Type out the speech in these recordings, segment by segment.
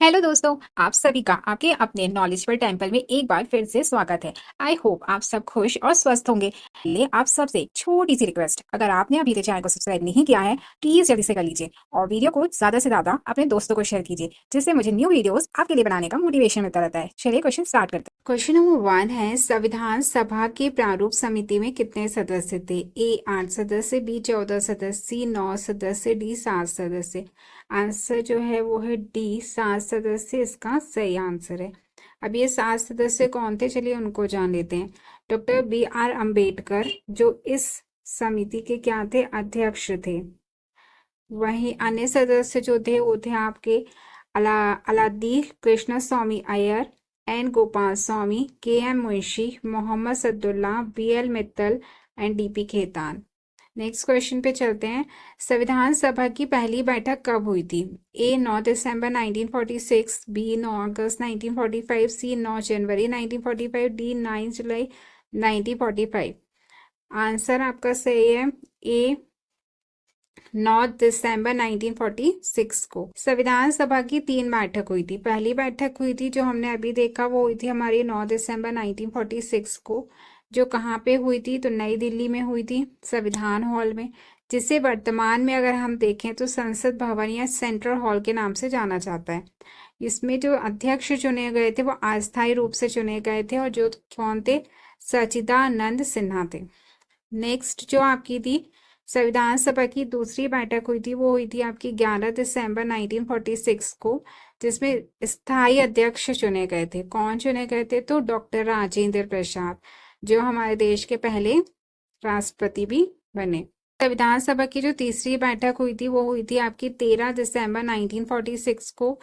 Hello दोस्तों, आप सभी का आपके अपने नॉलेजेबल टेम्पल में एक बार फिर से स्वागत है। आई होप आप सब खुश और स्वस्थ होंगे। ले आप सबसे एक छोटी सी रिक्वेस्ट, अगर आपने अभी तक चैनल को सब्सक्राइब नहीं किया है प्लीज जल्दी से कर लीजिए और वीडियो को ज्यादा से ज्यादा अपने दोस्तों को शेयर कीजिए, जिससे मुझे न्यू वीडियोस आपके लिए बनाने का मोटिवेशन मिलता रहता है। चलिए क्वेश्चन स्टार्ट करते हैं। क्वेश्चन नंबर 1 है, संविधान सभा के प्रारूप समिति में कितने सदस्य थे? ए 8 सदस्य, बी 14 सदस्य, सी 9 सदस्य, डी 7 सदस्य। आंसर जो है वो है डी 7 सदस्य, इसका सही आंसर है। अब ये 7 सदस्य कौन थे, चलिए उनको जान लेते हैं। डॉक्टर बी आर अम्बेडकर जो इस समिति के क्या थे, अध्यक्ष थे। वहीं अन्य सदस्य जो थे वो थे आपके Alladi Krishnaswami Ayyar, N Gopalaswami, K M Munshi, Mohammad Saadulla, B L Mittal and D P Khaitan. Next question पे चलते हैं। संविधान सभा की पहली बैठक कब हुई थी? ए 9 दिसंबर 1946, बी 9 अगस्त 1945, सी 9 जनवरी 1945, डी 9 जुलाई 1945। आंसर आपका सही है ए 9 दिसंबर 1946 को। संविधान सभा की 3 बैठक हुई थी। पहली बैठक हुई थी जो हमने अभी देखा वो हुई थी हमारी 9 दिसंबर 1946 को, जो कहाँ पे हुई थी, तो नई दिल्ली में हुई थी, संविधान हॉल में, जिसे वर्तमान में अगर हम देखें तो संसद भवन या सेंट्रल हॉल के नाम से जाना जाता है। इसमें जो अध्यक्ष चुने गए थे वो अस्थायी रूप से चुने गए थे और जो कौन थे, सच्चिदानंद सिन्हा थे। नेक्स्ट जो आपकी थी संविधान सभा की दूसरी बैठक हुई थी वो हुई थी आपकी 11 दिसंबर 1946 को, जिसमें स्थायी अध्यक्ष चुने गए थे। कौन चुने गए थे, तो डॉक्टर राजेंद्र प्रसाद, जो हमारे देश के पहले राष्ट्रपति भी बने। संविधान सभा की जो तीसरी बैठक हुई थी वो हुई थी आपकी 13 दिसंबर 1946 को।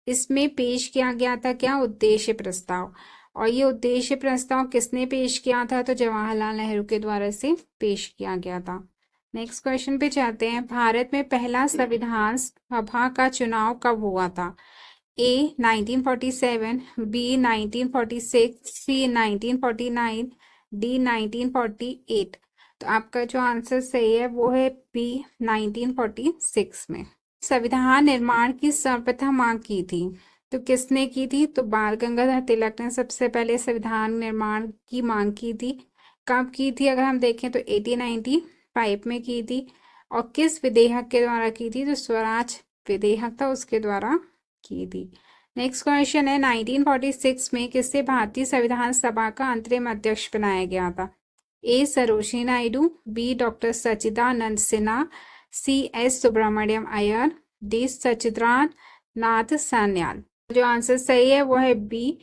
इसमें पेश किया गया था क्या, उद्देश्य प्रस्ताव। और ये उद्देश्य प्रस्ताव किसने पेश किया था, तो जवाहरलाल नेहरू के द्वारा से पेश किया गया था। नेक्स्ट क्वेश्चन पे जाते हैं। भारत में पहला संविधान सभा का चुनाव कब हुआ था? ए 1947, बी 1946, सी 1949, डी 1948। तो आपका जो आंसर सही है वो है बी 1946 में। संविधान निर्माण की सर्वप्रथम मांग की थी, तो किसने की थी, तो बाल गंगाधर तिलक ने सबसे पहले संविधान निर्माण की मांग की थी। कब की थी, अगर हम देखें तो 1895 में की थी। और किस विधेयक के द्वारा की थी, तो स्वराज विधेयक था उसके द्वारा की थी। नेक्स्ट क्वेश्चन है, 1946 में किसे भारतीय संविधान सभा का अंतरिम अध्यक्ष बनाया गया था? A Sarojini Naidu, B doctor Sachchidanand Sinha, C S Subramaniam Iyer, D Sachindranath Nath Sanyal. जो आंसर सही है वो है बी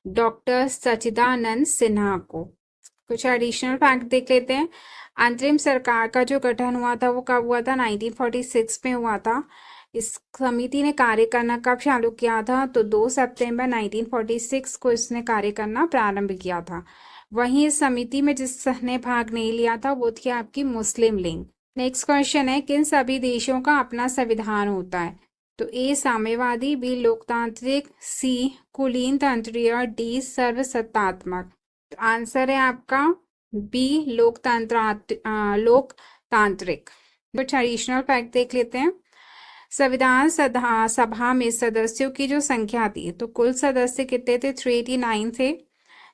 डॉक्टर सच्चिदानंद सिन्हा को। कुछ एडिशनल फैक्ट देख लेते हैं। अंतरिम सरकार का जो गठन हुआ था वो कब हुआ था, 1946 में हुआ था। इस समिति ने कार्य करना कब चालू किया था, तो 2 सितंबर 1946 को इसने कार्य करना प्रारंभ किया था। वहीं इस समिति में जिसने भाग नहीं लिया था वो थी आपकी मुस्लिम लीग। नेक्स्ट क्वेश्चन है, किन सभी देशों का अपना संविधान होता है? तो ए साम्यवादी, बी लोकतांत्रिक, सी कुलीन तंत्रीय, डी सर्वसत्तात्मक। तो आंसर है आपका बी लोकतांत्रिक। कुछ एडिशनल फैक्ट देख लेते हैं। संविधान सभा में सदस्यों की जो संख्या थी, तो कुल सदस्य कितने थे, 389 थे,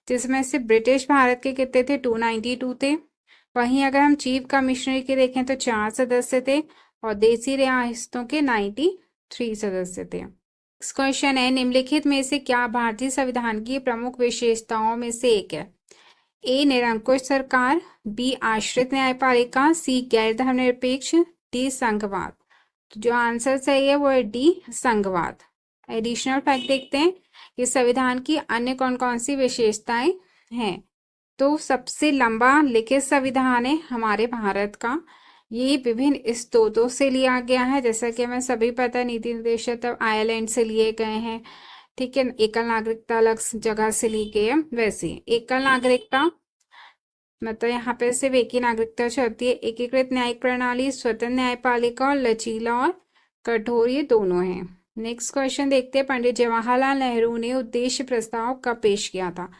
जिसमें से ब्रिटिश भारत के कितने थे, 292 थे। वहीं अगर हम चीफ कमिश्नर के देखें तो 4 सदस्य थे और देसी रियासतों के 93 सदस्य थे। नेक्स्ट क्वेश्चन है, निम्नलिखित में से क्या भारतीय संविधान की प्रमुख विशेषताओं में से एक है? ए निरंकुश सरकार, बी आश्रित न्यायपालिका, सी गैर धर्मनिरपेक्ष, डी संघवाद। तो जो आंसर सही है वो है डी संघवाद। एडिशनल फैक्ट देखते हैं कि संविधान की अन्य कौन कौन सी विशेषताएं हैं। तो सबसे लंबा लिखित संविधान है हमारे भारत का। ये विभिन्न स्रोतों से लिया गया है, जैसा कि हमें सभी पता है, नीति निर्देशक तब आयरलैंड से लिए गए हैं। ठीक है, एकल नागरिकता अलग जगह से ली गई है। वैसे एकल नागरिकता मतलब यहाँ पे सिर्फ एक ही नागरिकता चलती है। एकीकृत न्यायिक प्रणाली, स्वतंत्र न्यायपालिका और लचीला और कठोर, ये दोनों हैं। नेक्स्ट क्वेश्चन देखते हैं, पंडित जवाहरलाल नेहरू ने उद्देश्य प्रस्ताव कब पेश किया था?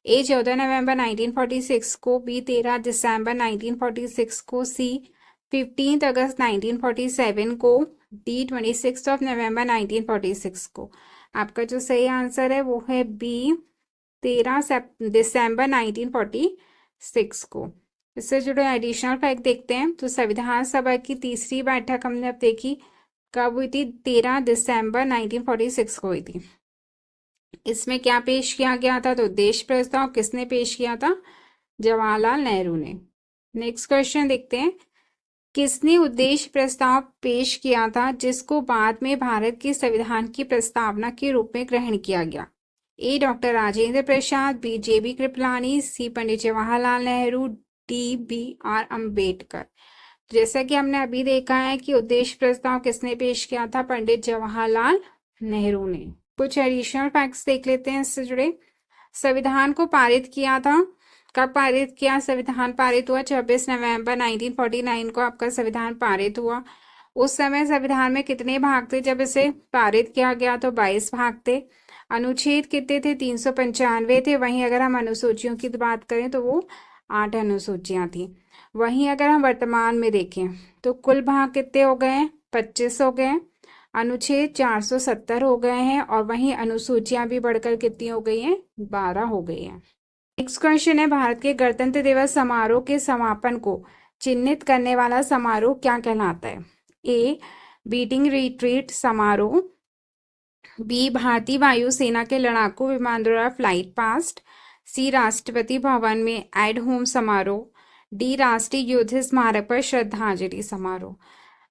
ए 14 नवंबर 1946 को, बी 13 दिसंबर 1946 को, सी 15 अगस्त 1947 को, डी 26 नवंबर 1946 को। आपका जो सही आंसर है वो है बी, 13 दिसंबर 1946 को। इससे जुड़े एडिशनल फैक्ट देखते हैं। तो संविधान सभा की तीसरी बैठक हमने अब देखी, कब हुई थी? 13 दिसंबर 1946 को हुई थी। इसमें क्या पेश किया गया था? तो उद्देश्य प्रस्ताव किसने पेश किया था? जवाहरलाल नेहरू ने। नेक्स्ट क्वेश्चन देखते हैं, किसने उद्देश्य प्रस्ताव पेश किया था जिसको बाद में भारत के संविधान की प्रस्तावना के रूप में ग्रहण किया गया? A doctor Rajendra Prasad, B J B. Kripalani, C Pandit Jawaharlal Nehru, D B R Ambedkar. जैसा कि हमने अभी देखा है कि उद्देश्य प्रस्ताव किसने पेश किया था? पंडित जवाहरलाल नेहरू ने। कुछ एडिशनल फैक्ट्स देख लेते हैं इससे जुड़े। संविधान को पारित किया था, कब पारित किया? संविधान पारित हुआ 26 नवंबर 1949 को आपका संविधान पारित हुआ। उस समय संविधान में कितने भाग थे जब इसे पारित किया गया? तो 22 भाग थे। अनुच्छेद कितने थे? 395 थे। वहीं अगर हम अनुसूचियों की बात करें तो वो 8 अनुसूचियां थी। वहीं अगर हम वर्तमान में देखें तो कुल भाग कितने हो गए हैं? 25 हो गए। अनुच्छेद 470 हो गए हैं और वहीं अनुसूचियां भी बढ़कर कितनी हो गई हैं? 12 हो गई हैं। नेक्स्ट क्वेश्चन है, भारत के गणतंत्र दिवस समारोह के समापन को चिन्हित करने वाला समारोह क्या कहलाता है? ए बीटिंग रिट्रीट समारोह, बी भारतीय वायुसेना के लड़ाकू विमान द्वारा फ्लाइट पास्ट, सी राष्ट्रपति भवन में एट होम समारोह, डी राष्ट्रीय युद्ध स्मारक पर श्रद्धांजलि समारोह।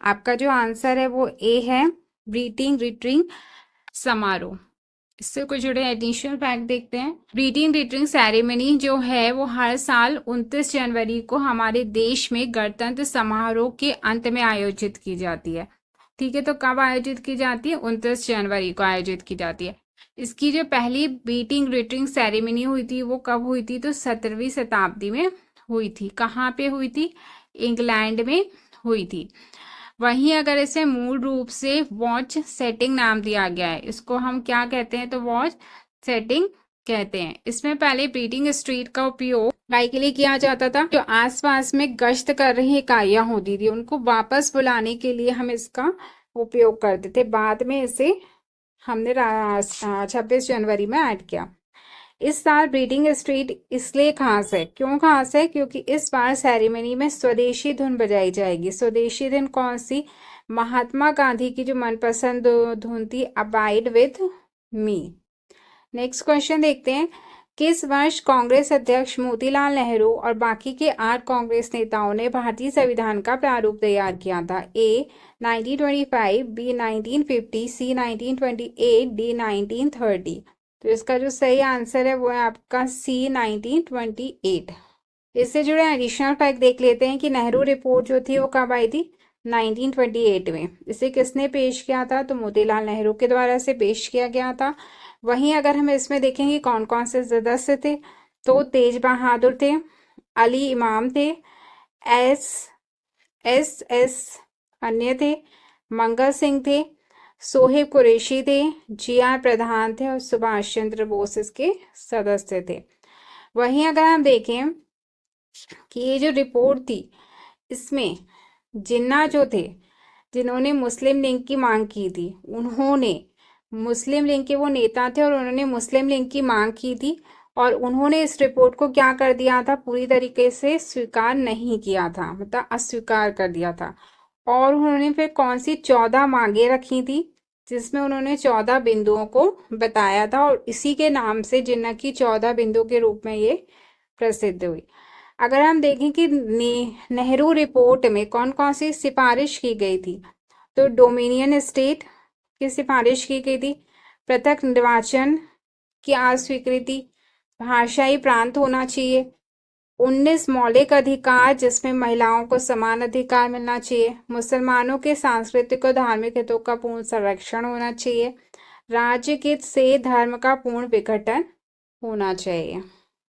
आपका जो आंसर है वो ए है, बीटिंग रिट्रीट समारोह। इससे कुछ जुड़े एडिशनल फैक्ट देखते हैं। बीटिंग रिट्रीट सेरेमनी जो है वो हर साल 29 जनवरी को हमारे देश में गणतंत्र समारोह के अंत में आयोजित की जाती है। ठीक है, तो कब आयोजित की जाती है? 29 जनवरी को आयोजित की जाती है। इसकी जो पहली बीटिंग रिट्रीट सेरेमनी हुई थी वो कब हुई थी? तो 17वीं शताब्दी में हुई थी। कहाँ पे हुई थी? इंग्लैंड में हुई थी। वहीं अगर इसे मूल रूप से वॉच सेटिंग नाम दिया गया है, इसको हम क्या कहते हैं? तो वॉच सेटिंग कहते हैं। इसमें पहले बीटिंग स्ट्रीट का उपयोग गाय के लिए किया जाता था। जो आसपास में गश्त कर रही इकाइयां होती थी उनको वापस बुलाने के लिए हम इसका उपयोग करते थे। बाद में इसे हमने 26 जनवरी में ऐड किया। इस साल ब्रीडिंग स्ट्रीट इसलिए खास है, क्यों खास है? क्योंकि इस बार सेरेमनी में स्वदेशी धुन बजाई जाएगी। स्वदेशी धुन कौन सी? महात्मा गांधी की जो मनपसंद धुन थी, abide with me. Next question देखते हैं, किस वर्ष कांग्रेस अध्यक्ष मोतीलाल नेहरू और बाकी के 8 कांग्रेस नेताओं ने भारतीय संविधान का प्रारूप तैयार किया था? ए 1925, बी 1950, सी 1928, डी 1930। तो इसका जो सही आंसर है वो है आपका सी 1928। इससे जुड़े एडिशनल फैक्ट देख लेते हैं कि नेहरू रिपोर्ट जो थी वो कब आई थी? 1928 में। इसे किसने पेश किया था? तो मोतीलाल नेहरू के द्वारा से पेश किया गया था। वहीं अगर हम इसमें देखेंगे कौन कौन से सदस्य थे, तो तेज बहादुर थे, अली इमाम थे, एस अन्य थे, मंगल सिंह थे, सोहेब कुरैशी थे, जी.आर. प्रधान थे और सुभाष चंद्र बोस इसके सदस्य थे। वहीं अगर हम देखें कि ये जो रिपोर्ट थी इसमें जिन्ना जो थे जिन्होंने मुस्लिम लीग की मांग की थी, उन्होंने मुस्लिम लीग के वो नेता थे और उन्होंने मुस्लिम लीग की मांग की थी और उन्होंने इस रिपोर्ट को क्या कर दिया था? पूरी तरीके से स्वीकार नहीं किया था, मतलब अस्वीकार कर दिया था। और उन्होंने फिर कौन सी 14 मांगे रखी थी जिसमें उन्होंने 14 बिंदुओं को बताया था और इसी के नाम से जिन्ना की 14 बिंदु के रूप में ये प्रसिद्ध हुई। अगर हम देखें कि नेहरू रिपोर्ट में कौन कौन सी सिफारिश की गई थी, तो डोमिनियन स्टेट की सिफारिश की गई थी, पृथक निर्वाचन की अस्वीकृति, भाषाई प्रांत होना चाहिए, 19 मौलिक अधिकार जिसमें महिलाओं को समान अधिकार मिलना चाहिए, मुसलमानों के सांस्कृतिक और धार्मिक हितों का पूर्ण संरक्षण होना चाहिए, राज्य हित से धर्म का पूर्ण विघटन होना चाहिए।